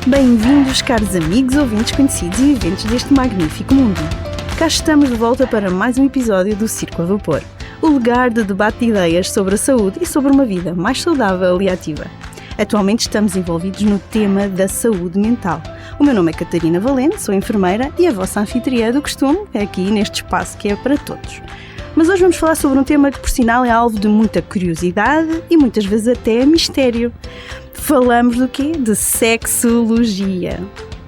Bem-vindos, caros amigos, ouvintes, conhecidos e viventes deste magnífico mundo. Cá estamos de volta para mais um episódio do Circo a Vapor, o lugar de debate de ideias sobre a saúde e sobre uma vida mais saudável e ativa. Atualmente estamos envolvidos no tema da saúde mental. O meu nome é Catarina Valente, sou enfermeira e a vossa anfitriã do costume aqui neste espaço que é para todos. Mas hoje vamos falar sobre um tema que, por sinal, é alvo de muita curiosidade e muitas vezes até mistério. Falamos do quê? De sexologia.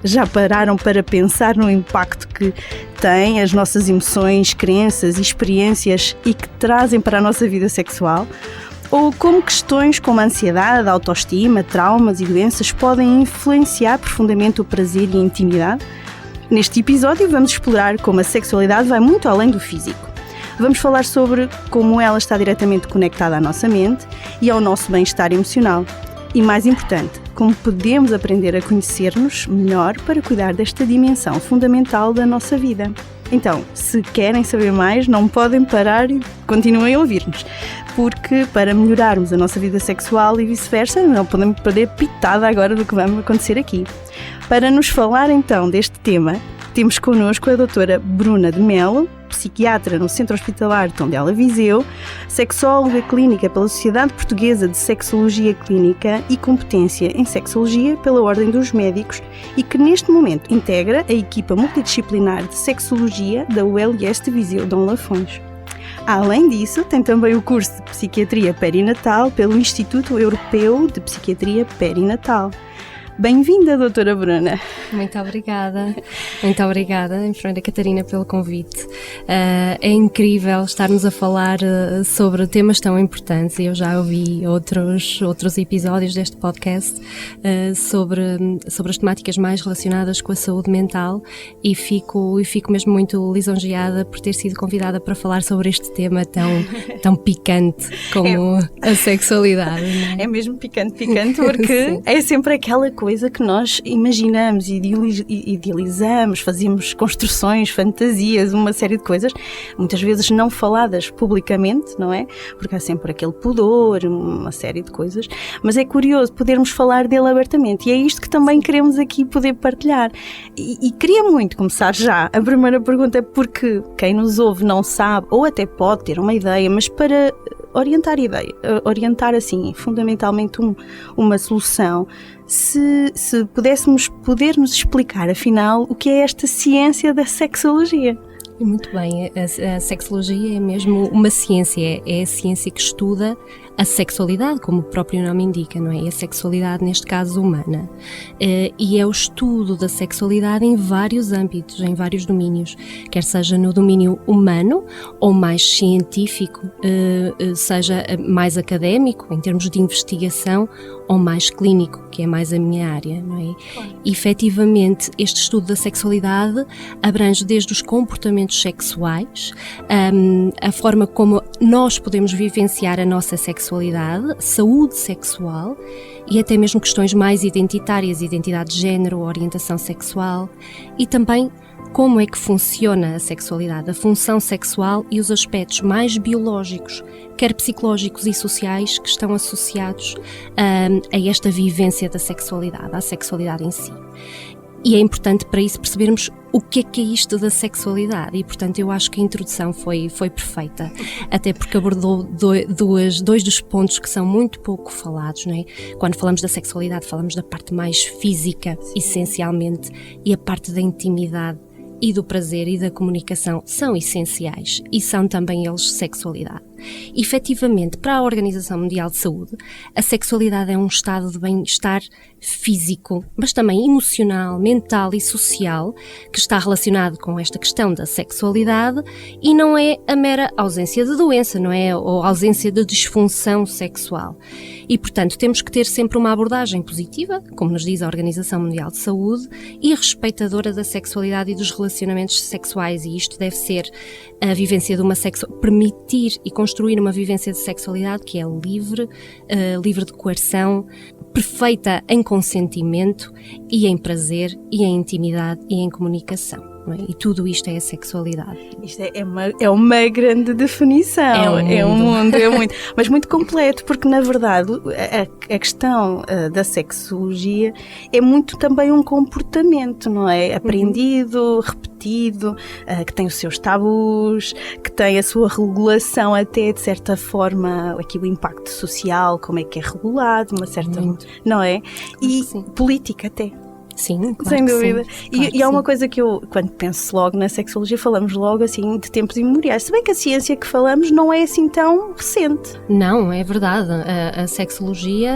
Já pararam para pensar no impacto que têm as nossas emoções, crenças e experiências e que trazem para a nossa vida sexual? Ou como questões como a ansiedade, a autoestima, traumas e doenças podem influenciar profundamente o prazer e a intimidade? Neste episódio vamos explorar como a sexualidade vai muito além do físico. Vamos falar sobre como ela está diretamente conectada à nossa mente e ao nosso bem-estar emocional. E mais importante, como podemos aprender a conhecer-nos melhor para cuidar desta dimensão fundamental da nossa vida. Então, se querem saber mais, não podem parar e continuem a ouvir-nos, porque para melhorarmos a nossa vida sexual e vice-versa, não podemos perder pitada agora do que vamos acontecer aqui. Para nos falar então deste tema, temos connosco a doutora Bruna de Melo, psiquiatra no Centro Hospitalar Tondela Viseu, sexóloga clínica pela Sociedade Portuguesa de Sexologia Clínica e competência em sexologia pela Ordem dos Médicos e que neste momento integra a equipa multidisciplinar de sexologia da ULS de Viseu Dom Lafões. Além disso, tem também o curso de Psiquiatria Perinatal pelo Instituto Europeu de Psiquiatria Perinatal. Bem-vinda, doutora Bruna. Muito obrigada, enfermeira Catarina, pelo convite. É incrível estarmos a falar sobre temas tão importantes. Eu já ouvi outros episódios deste podcast sobre as temáticas mais relacionadas com a saúde mental e fico mesmo muito lisonjeada por ter sido convidada para falar sobre este tema tão picante como a sexualidade. Não é? É mesmo picante porque é sempre aquela coisa que nós imaginamos, idealizamos, fazemos construções, fantasias, uma série de coisas, muitas vezes não faladas publicamente, não é? Porque há sempre aquele pudor, uma série de coisas, mas é curioso podermos falar dele abertamente e é isto que também queremos aqui poder partilhar. E queria muito começar já. A primeira pergunta é porque quem nos ouve não sabe, ou até pode ter uma ideia, mas para orientar assim, fundamentalmente uma solução, se pudéssemos poder-nos explicar, afinal, o que é esta ciência da sexologia. Muito bem, a sexologia é mesmo uma ciência, é a ciência que estuda a sexualidade, como o próprio nome indica, não é? E a sexualidade, neste caso, humana. E é o estudo da sexualidade em vários âmbitos, em vários domínios, quer seja no domínio humano ou mais científico, seja mais académico, em termos de investigação, ou mais clínico, que é mais a minha área, não é? Claro. E, efetivamente, este estudo da sexualidade abrange desde os comportamentos sexuais, a forma como nós podemos vivenciar a nossa sexualidade, saúde sexual e até mesmo questões mais identitárias, identidade de género, orientação sexual e também como é que funciona a sexualidade, a função sexual e os aspectos mais biológicos, quer psicológicos e sociais, que estão associados a esta vivência da sexualidade, à sexualidade em si. E é importante para isso percebermos o que é isto da sexualidade e, portanto, eu acho que a introdução foi perfeita, até porque abordou dois dos pontos que são muito pouco falados, não é? Quando falamos da sexualidade, falamos da parte mais física, essencialmente, e a parte da intimidade e do prazer e da comunicação são essenciais e são também eles sexualidade. Efetivamente, para a Organização Mundial de Saúde, a sexualidade é um estado de bem-estar físico, mas também emocional, mental e social, que está relacionado com esta questão da sexualidade e não é a mera ausência de doença, não é? Ou ausência de disfunção sexual. E, portanto, temos que ter sempre uma abordagem positiva, como nos diz a Organização Mundial de Saúde, e respeitadora da sexualidade e dos relacionamentos sexuais, e isto deve ser a vivência de uma permitir e construir uma vivência de sexualidade que é livre de coerção, perfeita em consentimento e em prazer e em intimidade e em comunicação. não é? E tudo isto é a sexualidade. Isto é uma grande definição, é um mundo, mas muito completo, porque na verdade a questão da sexologia é muito também um comportamento, não é? Aprendido, repetido, que tem os seus tabus, que tem a sua regulação até de certa forma, aqui o impacto social, como é que é regulado, uma certa, não é? E política até. Sim, claro. Sem dúvida. Sim, E há uma coisa que eu, quando penso logo na sexologia, falamos logo assim de tempos imemoriais. Se bem que a ciência que falamos não é assim tão recente. Não, é verdade. A sexologia,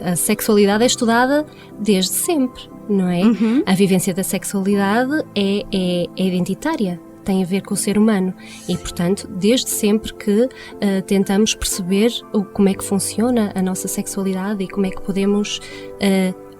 a sexualidade é estudada desde sempre, não é? A vivência da sexualidade é identitária. Tem a ver com o ser humano e, portanto, desde sempre que tentamos perceber como é que funciona a nossa sexualidade e como é que podemos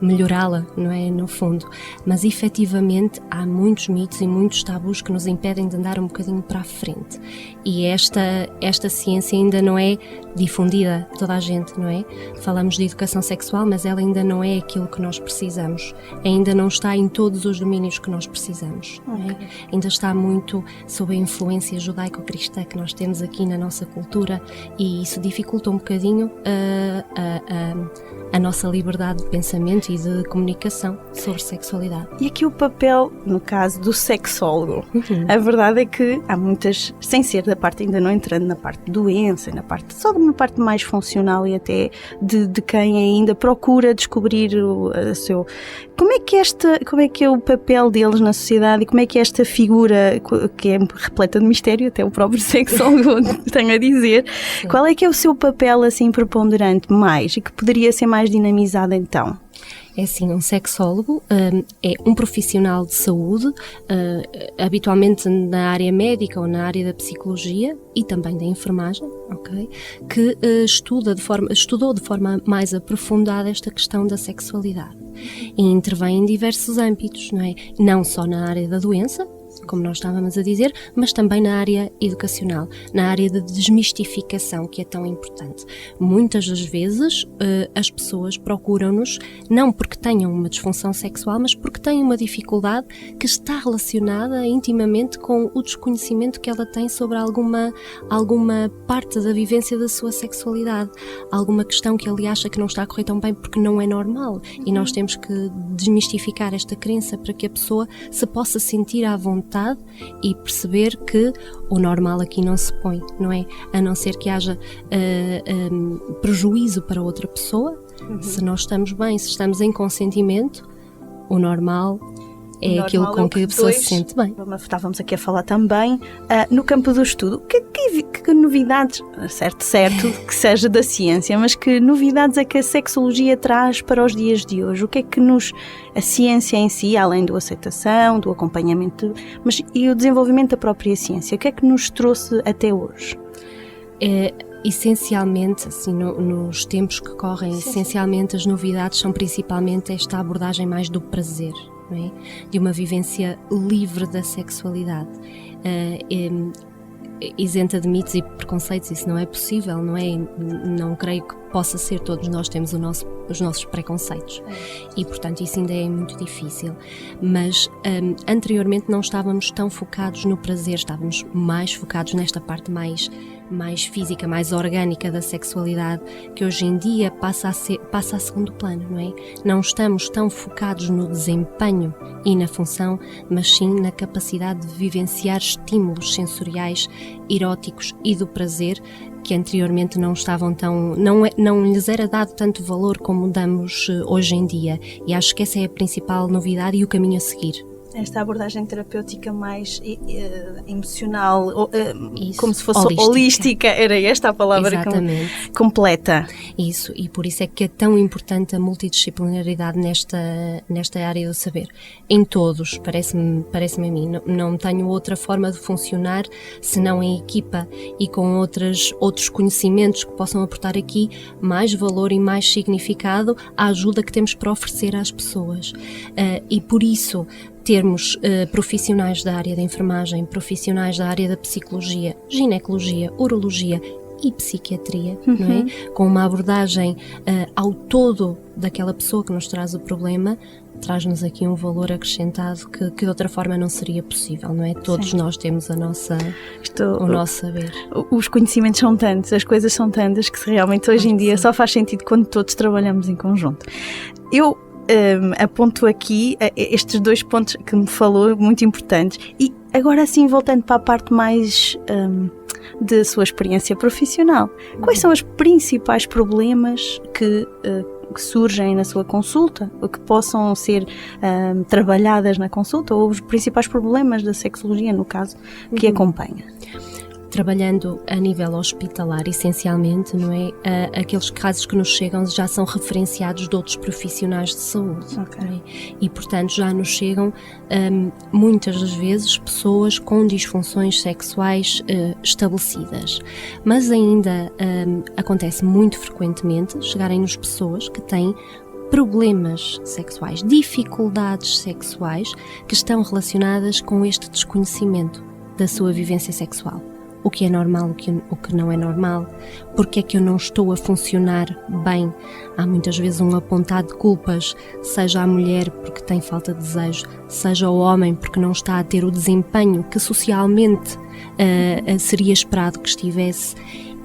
melhorá-la, não é, no fundo. Mas, efetivamente, há muitos mitos e muitos tabus que nos impedem de andar um bocadinho para a frente. E esta ciência ainda não é difundida a toda a gente, não é? Falamos de educação sexual, mas ela ainda não é aquilo que nós precisamos. Ainda não está em todos os domínios que nós precisamos, não é? Ainda está muito sob a influência judaico-cristã que nós temos aqui na nossa cultura e isso dificulta um bocadinho a nossa liberdade de pensamento e de comunicação sobre sexualidade. E aqui o papel, no caso do sexólogo, a verdade é que há muitas, sem ser da parte, ainda não entrando na parte de doença, só de uma parte mais funcional e até de quem ainda procura descobrir o seu... Como é que é o papel deles na sociedade e como é que esta figura, que é repleta de mistério, até o próprio sexólogo tem a dizer, qual é que é o seu papel assim preponderante mais e que poderia ser mais dinamizado então? É assim, um sexólogo é um profissional de saúde, habitualmente na área médica ou na área da psicologia e também da enfermagem, ok? Que estudou de forma mais aprofundada esta questão da sexualidade e intervém em diversos âmbitos, não é? Não só na área da doença, como nós estávamos a dizer, mas também na área educacional, na área de desmistificação, que é tão importante. Muitas das vezes as pessoas procuram-nos não porque tenham uma disfunção sexual, mas porque têm uma dificuldade que está relacionada intimamente com o desconhecimento que ela tem sobre alguma parte da vivência da sua sexualidade, alguma questão que ele acha que não está a correr tão bem porque não é normal. E nós temos que desmistificar esta crença para que a pessoa se possa sentir à vontade e perceber que o normal aqui não se põe, não é? A não ser que haja prejuízo para outra pessoa. Se nós estamos bem, se estamos em consentimento, o normal é aquilo com que a pessoa se sente bem. Estávamos aqui a falar também no campo do estudo. Que novidades, certo, que seja da ciência, mas que novidades é que a sexologia traz para os dias de hoje? O que é que a ciência em si, além da aceitação, do acompanhamento, mas e o desenvolvimento da própria ciência, o que é que nos trouxe até hoje? Essencialmente, assim, nos tempos que correm, essencialmente as novidades são principalmente esta abordagem mais do prazer, não é? De uma vivência livre da sexualidade, isenta de mitos e preconceitos. Isso não é possível, não é? Não creio que possa ser. Todos nós temos os nossos preconceitos e, portanto, isso ainda é muito difícil. Mas anteriormente não estávamos tão focados no prazer, estávamos mais focados nesta parte mais física, mais orgânica da sexualidade, que hoje em dia passa a segundo plano, não é? Não estamos tão focados no desempenho e na função, mas sim na capacidade de vivenciar estímulos sensoriais, eróticos e do prazer, que anteriormente não estavam não lhes era dado tanto valor como damos hoje em dia. E acho que essa é a principal novidade e o caminho a seguir. Esta abordagem terapêutica mais emocional, isso, como se fosse holística, era esta a palavra completa. Isso, e por isso é que é tão importante a multidisciplinaridade nesta área do saber. Em todos, parece-me a mim, não tenho outra forma de funcionar senão em equipa e com outros conhecimentos que possam aportar aqui mais valor e mais significado à ajuda que temos para oferecer às pessoas. E por isso, termos profissionais da área da enfermagem, profissionais da área da psicologia, ginecologia, urologia e psiquiatria, não é? Com uma abordagem ao todo daquela pessoa que nos traz o problema, traz-nos aqui um valor acrescentado que de outra forma não seria possível, não é? Todos nós temos o nosso saber. Os conhecimentos são tantos, as coisas são tantas que realmente hoje em dia só faz sentido quando todos trabalhamos em conjunto. Eu aponto aqui estes 2 pontos que me falou, muito importantes, e agora assim voltando para a parte mais da sua experiência profissional, quais são os principais problemas que surgem na sua consulta, ou que possam ser trabalhadas na consulta, ou os principais problemas da sexologia, no caso, que acompanha? Trabalhando a nível hospitalar, essencialmente, não é? Aqueles casos que nos chegam já são referenciados de outros profissionais de saúde. Okay. Não é? E, portanto, já nos chegam, muitas das vezes, pessoas com disfunções sexuais estabelecidas. Mas ainda acontece muito frequentemente chegarem-nos pessoas que têm problemas sexuais, dificuldades sexuais que estão relacionadas com este desconhecimento da sua vivência sexual. O que é normal, o que não é normal, porque é que eu não estou a funcionar bem. Há muitas vezes um apontado de culpas, seja a mulher porque tem falta de desejo, seja o homem porque não está a ter o desempenho que socialmente seria esperado que estivesse.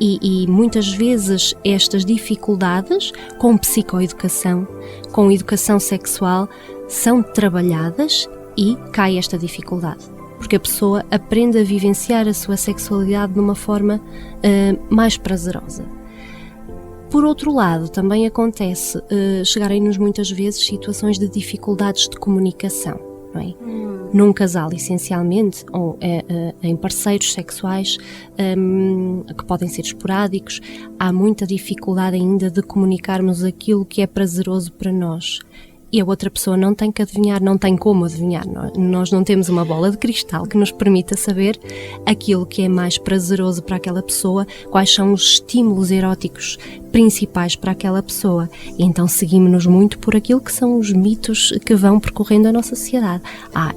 E muitas vezes estas dificuldades com psicoeducação, com educação sexual, são trabalhadas e cai esta dificuldade. Porque a pessoa aprende a vivenciar a sua sexualidade de uma forma mais prazerosa. Por outro lado, também acontece chegarem-nos muitas vezes situações de dificuldades de comunicação, não é? Num casal, essencialmente, ou em parceiros sexuais que podem ser esporádicos, há muita dificuldade ainda de comunicarmos aquilo que é prazeroso para nós. E a outra pessoa não tem que adivinhar, não tem como adivinhar. Nós não temos uma bola de cristal que nos permita saber aquilo que é mais prazeroso para aquela pessoa, quais são os estímulos eróticos principais para aquela pessoa. E então seguimos-nos muito por aquilo que são os mitos que vão percorrendo a nossa sociedade.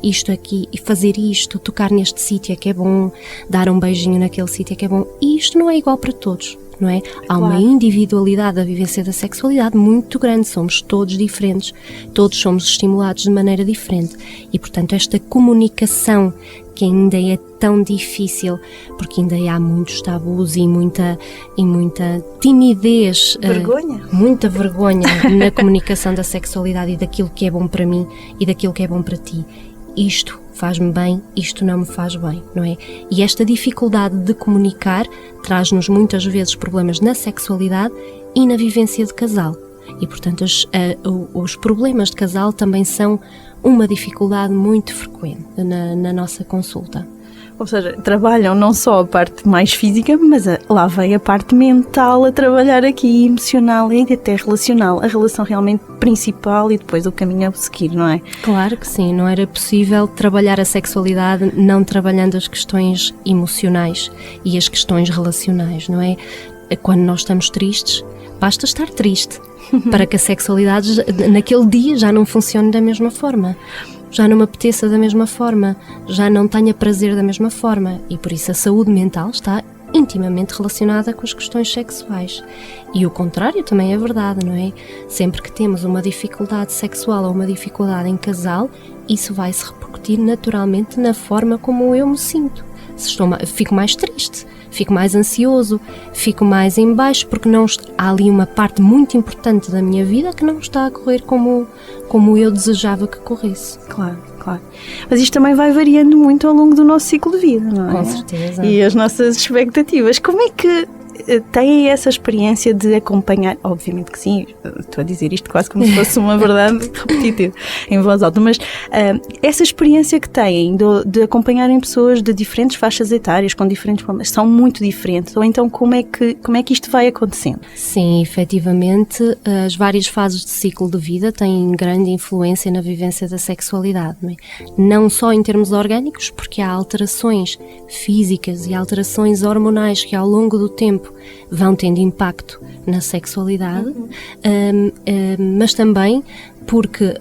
Isto aqui, fazer isto, tocar neste sítio é que é bom, dar um beijinho naquele sítio é que é bom. E isto não é igual para todos. Não é? Há uma individualidade da vivência da sexualidade muito grande, somos todos diferentes, todos somos estimulados de maneira diferente e, portanto, esta comunicação que ainda é tão difícil, porque ainda há muitos tabus e muita timidez, muita vergonha na comunicação da sexualidade e daquilo que é bom para mim e daquilo que é bom para ti. Isto faz-me bem, isto não me faz bem, não é? E esta dificuldade de comunicar traz-nos muitas vezes problemas na sexualidade e na vivência de casal. E, portanto, os problemas de casal também são uma dificuldade muito frequente na nossa consulta. Ou seja, trabalham não só a parte mais física, mas lá vem a parte mental a trabalhar aqui, emocional e até relacional, a relação realmente principal e depois o caminho a seguir, não é? Claro que sim, não era possível trabalhar a sexualidade não trabalhando as questões emocionais e as questões relacionais, não é? Quando nós estamos tristes, basta estar triste para que a sexualidade naquele dia já não funcione da mesma forma. Já não me apeteça da mesma forma, já não tenha prazer da mesma forma e por isso a saúde mental está intimamente relacionada com as questões sexuais. E o contrário também é verdade, não é? Sempre que temos uma dificuldade sexual ou uma dificuldade em casal, isso vai se repercutir naturalmente na forma como eu me sinto. Fico mais triste, fico mais ansioso, fico mais em baixo porque há ali uma parte muito importante da minha vida que não está a correr como eu desejava que corresse. Claro. Mas isto também vai variando muito ao longo do nosso ciclo de vida, não é? Com certeza. E as nossas expectativas. Como é que têm essa experiência de acompanhar? Obviamente que sim, estou a dizer isto quase como se fosse uma verdade repetitiva em voz alta, mas essa experiência que têm de acompanharem pessoas de diferentes faixas etárias, com diferentes problemas, são muito diferentes, ou então como é que isto vai acontecendo? Sim, efetivamente, as várias fases de ciclo de vida têm grande influência na vivência da sexualidade, não é? Não só em termos orgânicos, porque há alterações físicas e alterações hormonais que ao longo do tempo vão tendo impacto na sexualidade, mas também porque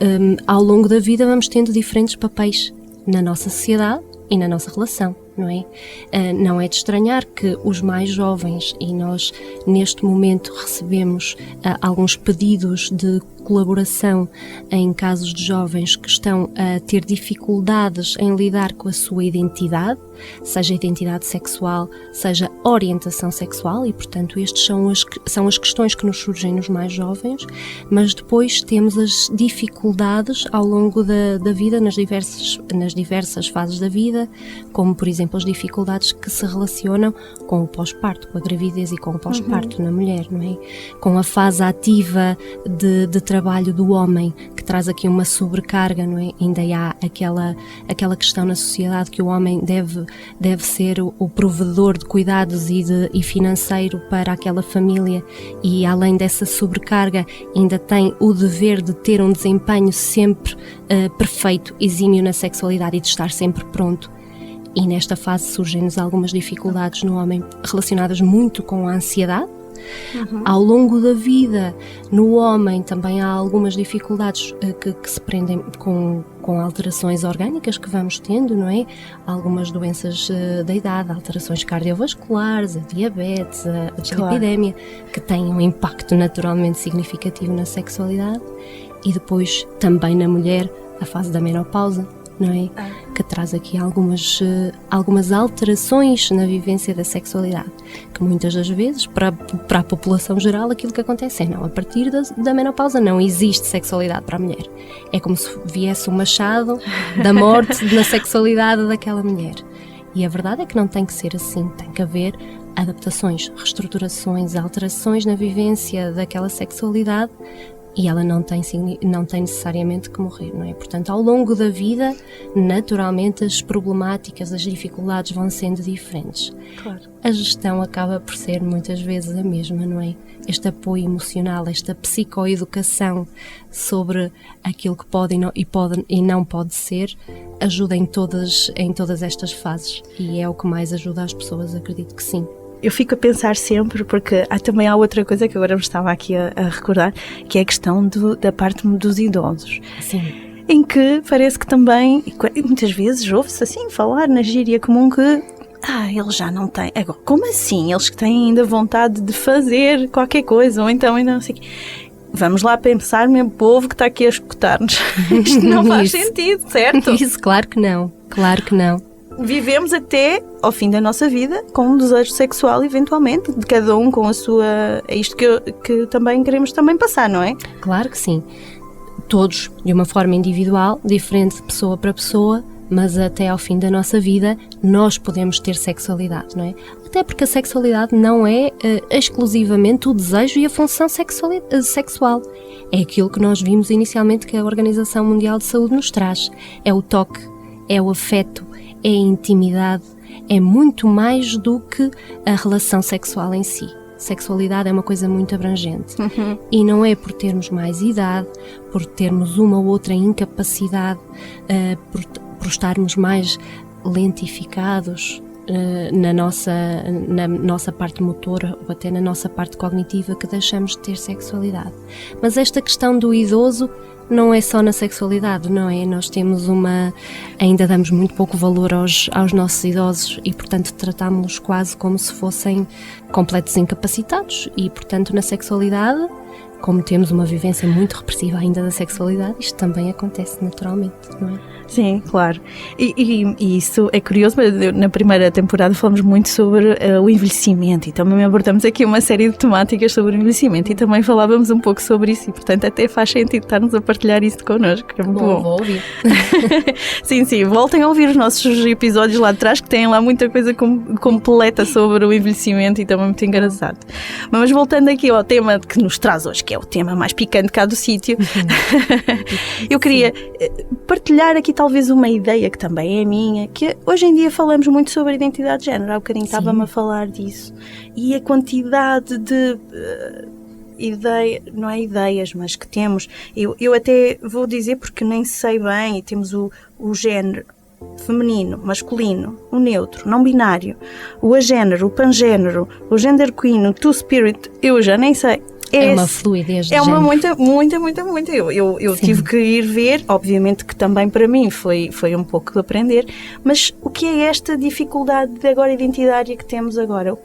ao longo da vida vamos tendo diferentes papéis na nossa sociedade e na nossa relação, não é? Não é de estranhar que os mais jovens, e nós neste momento recebemos alguns pedidos de colaboração em casos de jovens que estão a ter dificuldades em lidar com a sua identidade, seja identidade sexual, seja orientação sexual, e portanto estes são as questões que nos surgem nos mais jovens, mas depois temos as dificuldades ao longo da vida, nas diversas fases da vida, como por exemplo as dificuldades que se relacionam com o pós-parto, com a gravidez e com o pós-parto na mulher, não é? Com a fase ativa de trabalho do homem, que traz aqui uma sobrecarga, não é? Ainda há aquela questão na sociedade que o homem deve ser o provedor de cuidados e financeiro para aquela família, e além dessa sobrecarga ainda tem o dever de ter um desempenho sempre perfeito, exímio na sexualidade e de estar sempre pronto. E nesta fase surgem-nos algumas dificuldades no homem relacionadas muito com a ansiedade. Ao longo da vida, no homem também há algumas dificuldades que se prendem com alterações orgânicas que vamos tendo, não é? Algumas doenças da idade, alterações cardiovasculares, a diabetes, a dislipidemia, que têm um impacto naturalmente significativo na sexualidade. E depois também na mulher, a fase da menopausa, não é? Que traz aqui algumas alterações na vivência da sexualidade, que muitas das vezes, para a população geral, aquilo que acontece é, não, a partir da menopausa não existe sexualidade para a mulher. É como se viesse o machado da morte na sexualidade daquela mulher. E a verdade é que não tem que ser assim, tem que haver adaptações, reestruturações, alterações na vivência daquela sexualidade, e ela não tem necessariamente que morrer, não é? Portanto, ao longo da vida, naturalmente, as problemáticas, as dificuldades vão sendo diferentes. Claro. A gestão acaba por ser muitas vezes a mesma, não é? Este apoio emocional, esta psicoeducação sobre aquilo que pode e não pode ser, ajuda em todas estas fases, e é o que mais ajuda as pessoas, acredito que sim. Eu fico a pensar sempre, porque também há outra coisa que agora me estava aqui a recordar, que é a questão da parte dos idosos. Sim. Em que parece que também, e muitas vezes ouve-se assim falar na gíria comum que eles já não têm. Agora, como assim? Eles que têm ainda vontade de fazer qualquer coisa, ou então ainda não sei o quê. Vamos lá pensar, meu povo que está aqui a escutar-nos. Isto não faz sentido, certo? Isso, claro que não. Claro que não. Vivemos até ao fim da nossa vida com um desejo sexual, eventualmente, de cada um com a sua... É isto que também queremos também passar, não é? Claro que sim. Todos, de uma forma individual, diferente de pessoa para pessoa, mas até ao fim da nossa vida nós podemos ter sexualidade, não é? Até porque a sexualidade não é exclusivamente o desejo e a função sexual. É aquilo que nós vimos inicialmente que a Organização Mundial de Saúde nos traz. É o toque, é o afeto, é a intimidade, é muito mais do que a relação sexual em si. Sexualidade é uma coisa muito abrangente. E não é por termos mais idade, por termos uma ou outra incapacidade, por estarmos mais lentificados na nossa parte motora ou até na nossa parte cognitiva, que deixamos de ter sexualidade. Mas esta questão do idoso não é só na sexualidade, não é? Nós temos ainda damos muito pouco valor aos nossos idosos e, portanto, tratámos-los quase como se fossem completos incapacitados, e, portanto, na sexualidade, como temos uma vivência muito repressiva ainda da sexualidade, isto também acontece naturalmente, não é? Sim, claro. E isso é curioso, mas na primeira temporada falamos muito sobre o envelhecimento, e também abordamos aqui uma série de temáticas sobre o envelhecimento, e também falávamos um pouco sobre isso, e portanto até faz sentido estarmos a partilhar isso connosco, que é muito bom. Vou ouvir. Sim, voltem a ouvir os nossos episódios lá atrás, que têm lá muita coisa completa sobre o envelhecimento e também muito engraçado. Mas voltando aqui ao tema que nos traz hoje, que é o tema mais picante cá do sítio, eu queria partilhar aqui talvez uma ideia que também é minha, que hoje em dia falamos muito sobre a identidade de género. Há bocadinho estava-me a falar disso, e a quantidade de não é ideias, mas que temos, eu até vou dizer porque nem sei bem, e temos o género feminino, masculino, o neutro, não binário, o agénero, o pangénero, o genderqueer, o two-spirit, eu já nem sei. É uma fluidez de género. É uma muita. Eu tive que ir ver, obviamente que também para mim foi um pouco de aprender, mas o que é esta dificuldade de agora identitária que temos agora?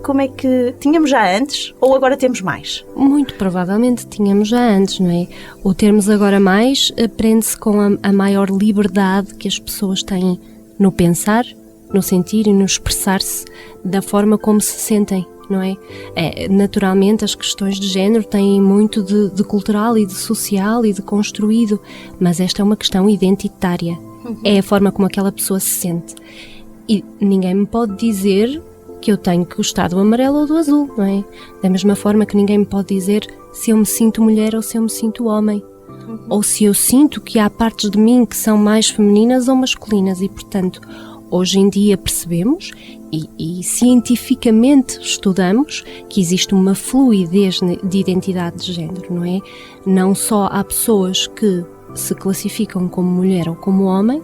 Como é que tínhamos já antes ou agora temos mais? Muito provavelmente tínhamos já antes, não é? O termos agora mais aprende-se com a maior liberdade que as pessoas têm no pensar, no sentir e no expressar-se da forma como se sentem, não é? Naturalmente as questões de género têm muito de cultural e de social e de construído, mas esta é uma questão identitária. É a forma como aquela pessoa se sente. E ninguém me pode dizer que eu tenho que gostar do amarelo ou do azul, não é? Da mesma forma que ninguém me pode dizer se eu me sinto mulher ou se eu me sinto homem. Ou se eu sinto que há partes de mim que são mais femininas ou masculinas e, portanto, hoje em dia percebemos e cientificamente estudamos que existe uma fluidez de identidade de género, não é? Não só há pessoas que se classificam como mulher ou como homem,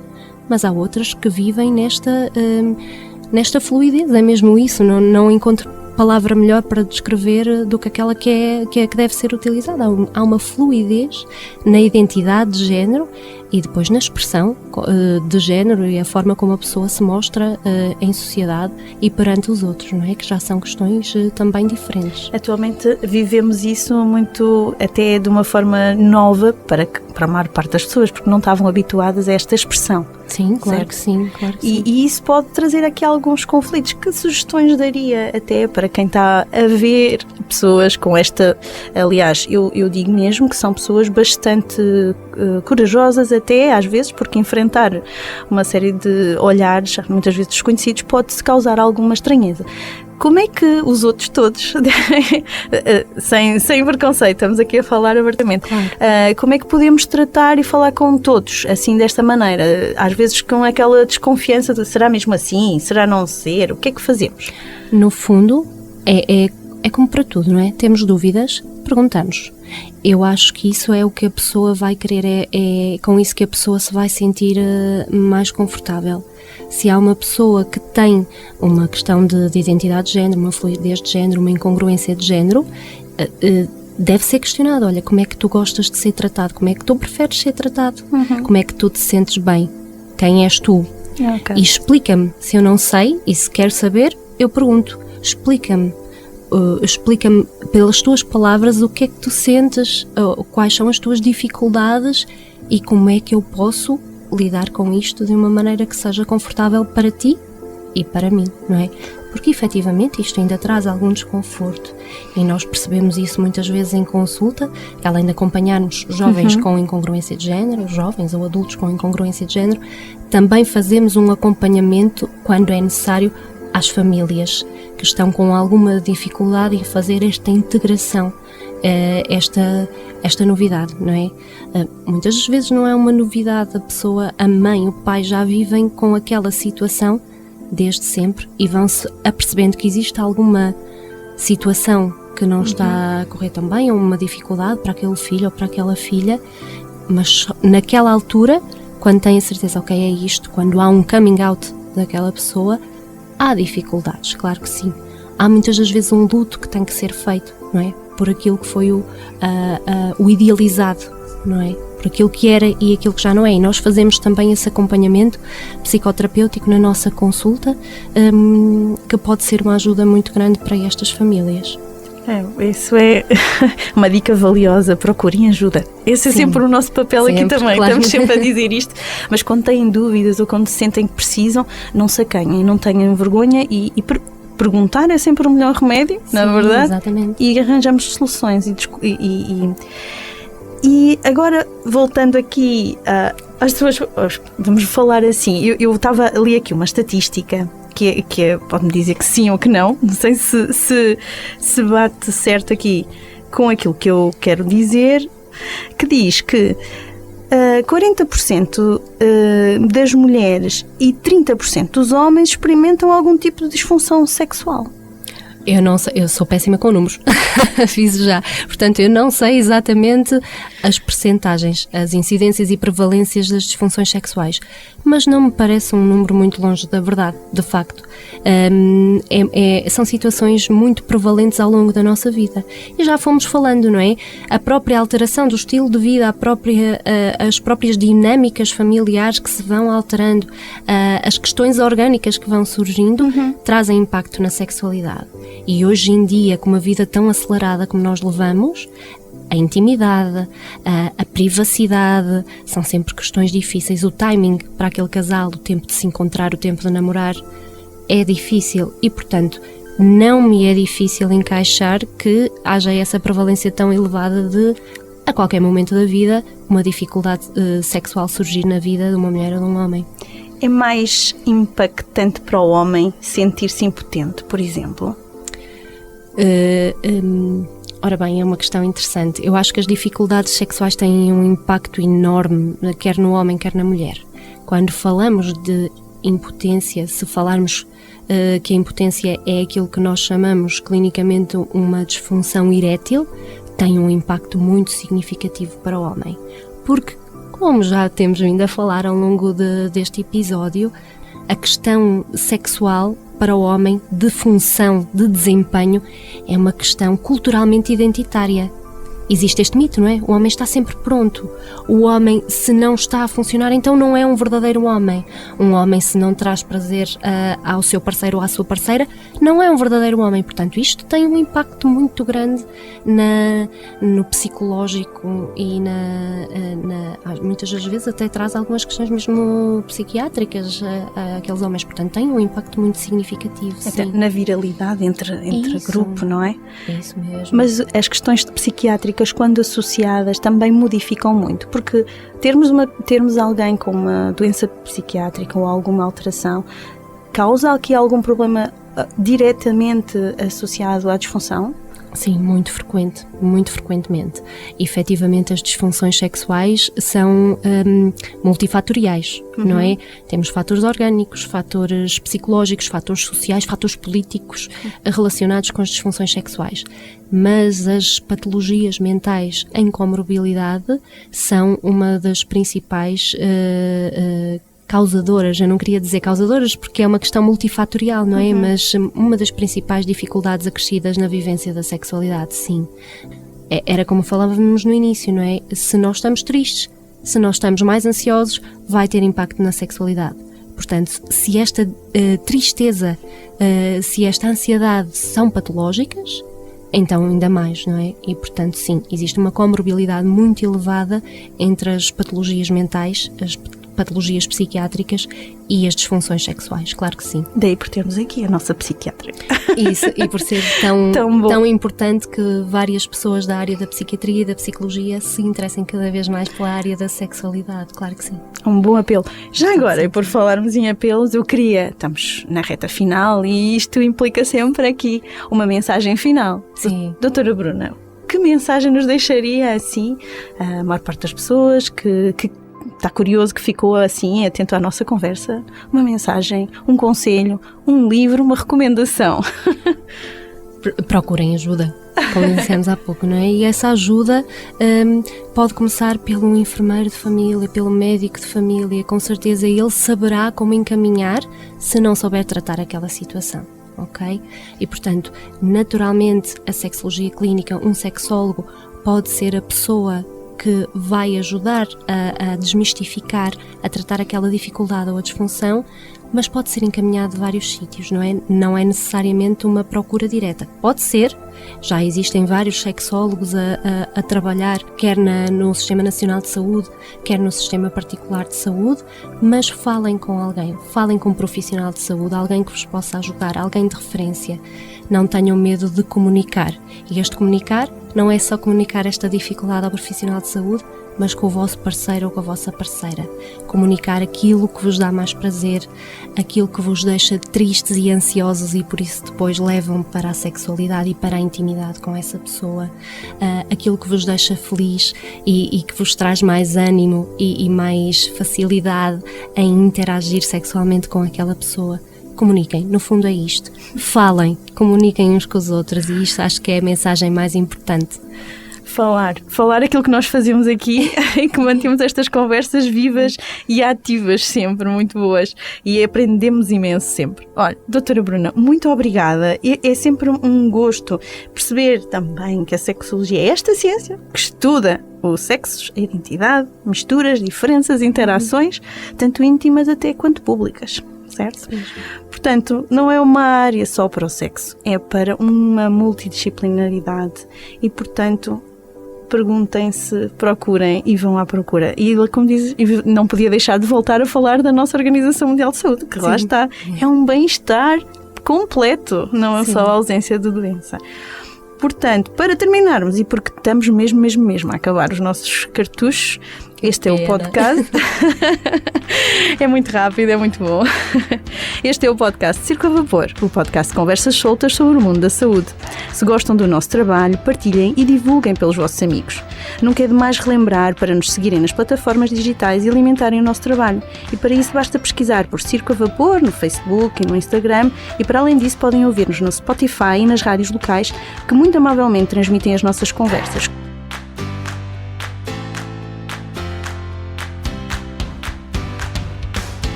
mas há outras que vivem nesta fluidez. É mesmo isso, não encontro palavra melhor para descrever do que aquela que deve ser utilizada. Há uma fluidez na identidade de género e depois na expressão de género e a forma como a pessoa se mostra em sociedade e perante os outros, não é? Que já são questões também diferentes. Atualmente vivemos isso muito, até de uma forma nova para a maior parte das pessoas, porque não estavam habituadas a esta expressão. Sim, claro que sim. E isso pode trazer aqui alguns conflitos. Que sugestões daria até para quem está a ver pessoas com esta... Aliás, eu digo mesmo que são pessoas bastante corajosas até, às vezes, porque enfrentar uma série de olhares, muitas vezes desconhecidos, pode-se causar alguma estranheza. Como é que os outros todos, sem preconceito, estamos aqui a falar abertamente, claro. Como é que podemos tratar e falar com todos, assim, desta maneira? Às vezes com aquela desconfiança de será mesmo assim? Será não ser? O que é que fazemos? No fundo, é como para tudo, não é? Temos dúvidas, perguntamos. Eu acho que isso é o que a pessoa vai querer, é com isso que a pessoa se vai sentir mais confortável. Se há uma pessoa que tem uma questão de identidade de género, uma fluidez de género, uma incongruência de género, deve ser questionado. Olha, como é que tu gostas de ser tratado? Como é que tu preferes ser tratado? Como é que tu te sentes bem? Quem és tu? Okay. E explica-me. Se eu não sei e se quero saber, eu pergunto. Explica-me. Explica-me pelas tuas palavras o que é que tu sentes, quais são as tuas dificuldades e como é que eu posso lidar com isto de uma maneira que seja confortável para ti e para mim, não é? Porque efetivamente isto ainda traz algum desconforto e nós percebemos isso muitas vezes em consulta, que além de acompanharmos jovens com incongruência de género, jovens ou adultos com incongruência de género, também fazemos um acompanhamento quando é necessário às famílias que estão com alguma dificuldade em fazer esta integração, esta novidade, não é? Muitas das vezes não é uma novidade, a pessoa, a mãe, o pai já vivem com aquela situação desde sempre e vão-se apercebendo que existe alguma situação que não está a correr tão bem, ou uma dificuldade para aquele filho ou para aquela filha, mas naquela altura, quando têm a certeza, ok, é isto, quando há um coming out daquela pessoa, há dificuldades, claro que sim. Há muitas das vezes um luto que tem que ser feito, não é? Por aquilo que foi o idealizado, não é? Por aquilo que era e aquilo que já não é. E nós fazemos também esse acompanhamento psicoterapêutico na nossa consulta, que pode ser uma ajuda muito grande para estas famílias. Isso é uma dica valiosa, procurem ajuda. Esse é sempre o nosso papel sempre, aqui também, claro. Estamos sempre a dizer isto, mas quando têm dúvidas ou quando sentem que precisam, não se acanhem, não tenham vergonha e perguntar é sempre o melhor remédio, na verdade. Exatamente. E arranjamos soluções e agora, voltando aqui às tuas... Vamos falar assim, eu estava ali aqui uma estatística que pode-me dizer que sim ou que não sei se bate certo aqui com aquilo que eu quero dizer, que diz que 40% das mulheres e 30% dos homens experimentam algum tipo de disfunção sexual. Eu não sei, eu sou péssima com números, fiz já. Portanto, eu não sei exatamente as percentagens, as incidências e prevalências das disfunções sexuais, mas não me parece um número muito longe da verdade, de facto. São situações muito prevalentes ao longo da nossa vida. E já fomos falando, não é? A própria alteração do estilo de vida, as próprias dinâmicas familiares que se vão alterando, as questões orgânicas que vão surgindo, trazem impacto na sexualidade. E hoje em dia, com uma vida tão acelerada como nós levamos, a intimidade, a privacidade, são sempre questões difíceis. O timing para aquele casal, o tempo de se encontrar, o tempo de namorar, é difícil e, portanto, não me é difícil encaixar que haja essa prevalência tão elevada de, a qualquer momento da vida, uma dificuldade sexual surgir na vida de uma mulher ou de um homem. É mais impactante para o homem sentir-se impotente, por exemplo? Ora bem, é uma questão interessante. Eu acho que as dificuldades sexuais têm um impacto enorme, quer no homem, quer na mulher. Quando falamos de impotência, se falarmos que a impotência é aquilo que nós chamamos clinicamente uma disfunção erétil, tem um impacto muito significativo para o homem. Porque, como já temos vindo a falar ao longo deste episódio, a questão sexual para o homem, de função, de desempenho, é uma questão culturalmente identitária. Existe este mito, não é? O homem está sempre pronto. O homem, se não está a funcionar, então não é um verdadeiro homem. Um homem, se não traz prazer ao seu parceiro ou à sua parceira, não é um verdadeiro homem. Portanto, isto tem um impacto muito grande no psicológico e muitas das vezes até traz algumas questões mesmo psiquiátricas àqueles homens. Portanto, tem um impacto muito significativo. Até sim. Na viralidade entre grupo, não é? Isso mesmo. Mas as questões psiquiátricas, quando associadas, também modificam muito, porque termos alguém com uma doença psiquiátrica ou alguma alteração causa aqui algum problema diretamente associado à disfunção? Sim, muito frequentemente. Efetivamente, as disfunções sexuais são multifatoriais, não é? Temos fatores orgânicos, fatores psicológicos, fatores sociais, fatores políticos relacionados com as disfunções sexuais. Mas as patologias mentais em comorbilidade são uma das principais causadoras. Eu não queria dizer causadoras porque é uma questão multifatorial, não é? Mas uma das principais dificuldades acrescidas na vivência da sexualidade, sim. Era como falávamos no início, não é? Se nós estamos tristes, se nós estamos mais ansiosos, vai ter impacto na sexualidade. Portanto, se esta tristeza, se esta ansiedade são patológicas, então ainda mais, não é? E, portanto, sim, existe uma comorbilidade muito elevada entre as patologias mentais, as patologias psiquiátricas e as disfunções sexuais, claro que sim. Daí por termos aqui a nossa psiquiátrica. Isso, e por ser tão importante que várias pessoas da área da psiquiatria e da psicologia se interessem cada vez mais pela área da sexualidade, claro que sim. Um bom apelo. Já agora, e por falarmos em apelos, estamos na reta final e isto implica sempre aqui uma mensagem final. Sim. Doutora Bruna, que mensagem nos deixaria assim a maior parte das pessoas que está curioso, que ficou assim, atento à nossa conversa, uma mensagem, um conselho, um livro, uma recomendação? Procurem ajuda, como dissemos há pouco, não é? E essa ajuda pode começar pelo enfermeiro de família, pelo médico de família, com certeza ele saberá como encaminhar se não souber tratar aquela situação. Ok? E, portanto, naturalmente, a sexologia clínica, um sexólogo pode ser a pessoa que vai ajudar a desmistificar, a tratar aquela dificuldade ou a disfunção, mas pode ser encaminhado de vários sítios, não é? Não é necessariamente uma procura direta. Pode ser, já existem vários sexólogos a trabalhar, quer no Sistema Nacional de Saúde, quer no Sistema Particular de Saúde, mas falem com alguém, falem com um profissional de saúde, alguém que vos possa ajudar, alguém de referência. Não tenham medo de comunicar. E este comunicar não é só comunicar esta dificuldade ao profissional de saúde, mas com o vosso parceiro ou com a vossa parceira. Comunicar aquilo que vos dá mais prazer, aquilo que vos deixa tristes e ansiosos e por isso depois levam para a sexualidade e para a intimidade com essa pessoa, aquilo que vos deixa feliz e que vos traz mais ânimo e mais facilidade em interagir sexualmente com aquela pessoa. Comuniquem, no fundo é isto. Falem, comuniquem uns com os outros e isto acho que é a mensagem mais importante. Falar aquilo que nós fazemos aqui e que mantemos estas conversas vivas e ativas sempre, muito boas, e aprendemos imenso sempre. Olha, doutora Bruna, muito obrigada. É sempre um gosto perceber também que a sexologia é esta ciência que estuda o sexo, a identidade, misturas, diferenças, interações, tanto íntimas até quanto públicas. Certo? Portanto, não é uma área só para o sexo, é para uma multidisciplinaridade e, portanto, perguntem-se, procurem e vão à procura. E, como diz, não podia deixar de voltar a falar da nossa Organização Mundial de Saúde, que lá está, é um bem-estar completo, não é só a ausência de doença. Portanto, para terminarmos, e porque estamos mesmo a acabar os nossos cartuchos, este é o podcast. É muito rápido, é muito bom. Este é o podcast Circo a Vapor, o podcast de conversas soltas sobre o mundo da saúde. Se gostam do nosso trabalho, partilhem e divulguem pelos vossos amigos. Nunca é demais relembrar para nos seguirem nas plataformas digitais e alimentarem o nosso trabalho. E para isso basta pesquisar por Circo a Vapor no Facebook e no Instagram, e para além disso podem ouvir-nos no Spotify e nas rádios locais que muito amavelmente transmitem as nossas conversas.